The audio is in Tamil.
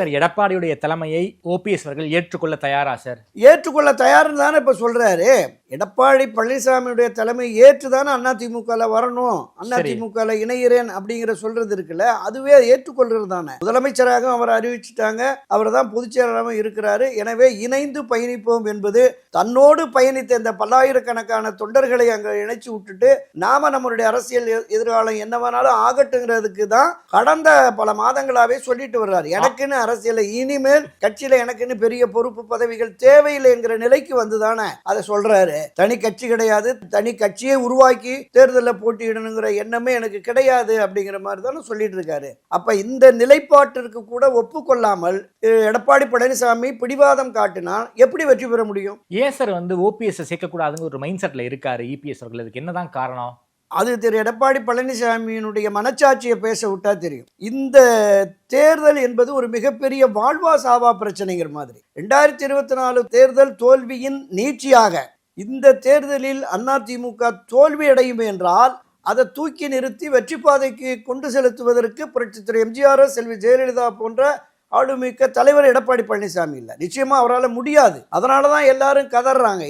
சார், எடப்பாடியுடைய தலைமையை ஓபிஎஸ் அவர்கள் ஏற்றுக்கொள்ள தயாரா சார்? ஏற்றுக்கொள்ள தயார்னு தானே இப்ப சொல்றாரு. எடப்பாடி பழனிசாமியுடைய தலைமை ஏற்றுதானே அதிமுக வரணும், அதிமுக இணைகிறேன் அப்படிங்கிற சொல்றது இருக்குல்ல, அதுவே ஏற்றுக்கொள்றது தானே. முதலமைச்சராக அவர் அறிவிச்சுட்டாங்க, அவர் தான் பொதுச்செயலாளராக இருக்கிறாரு. எனவே இணைந்து பயணிப்போம் என்பது, தன்னோடு பயணித்த இந்த பல்லாயிரக்கணக்கான தொண்டர்களை அங்க இணைச்சு விட்டுட்டு நாம நம்மளுடைய அரசியல் எதிர்காலம் என்னவானாலும் ஆகட்டுங்கிறதுக்கு தான் கடந்த பல மாதங்களாவே சொல்லிட்டு வர்றாரு. எனக்குன்னு அரசியல் இனிமேல் கட்சியில எனக்குன்னு பெரிய பொறுப்பு பதவிகள் தேவையில்லை என்கிற நிலைக்கு வந்துதானே அதை சொல்றாரு. தனி கட்சி கிடையாது, தனி கட்சியை உருவாக்கி தேர்தலில் போட்டியிடணுங்கிற எண்ணமே எனக்கு கிடையாது அப்படிங்கிற மாதிரி தானே சொல்லிட்டு இருக்காரு. அப்ப இந்த நிலைப்பாட்டிற்கு கூட ஒப்புக்கொள்ளாமல் எடப்பாடி பழனிசாமி பிடிவாதம் காட்டினால் எப்படி வெற்றி பெற முடியும்? ஏன் சார் ஓபிஎஸ் சேர்க்கக்கூடாதுங்க ஒரு மைண்ட் செட்ல இருக்காரு இபிஎஸ் அவர்கள்? இதுக்கு என்னதான் காரணம்? அது திரு எடப்பாடி பழனிசாமியினுடைய மனச்சாட்சியை பேச விட்டா தெரியும். இந்த தேர்தல் என்பது ஒரு மிகப்பெரிய வாழ்வா சாவா பிரச்சனைங்கிற மாதிரி. 2024 தேர்தல் தோல்வியின் நீட்சியாக இந்த தேர்தலில் அதிமுக தோல்வி அடையும் என்றால் அதை தூக்கி நிறுத்தி வெற்றி பாதைக்கு கொண்டு செலுத்துவதற்கு புரட்சி திரு எம்ஜிஆர், செல்வி ஜெயலலிதா போன்ற ஆளுமிக்க தலைவர் எடப்பாடி பழனிசாமி இல்லை. நிச்சயமா அவரால் முடியாது. அதனாலதான் எல்லாரும் கதறாங்க.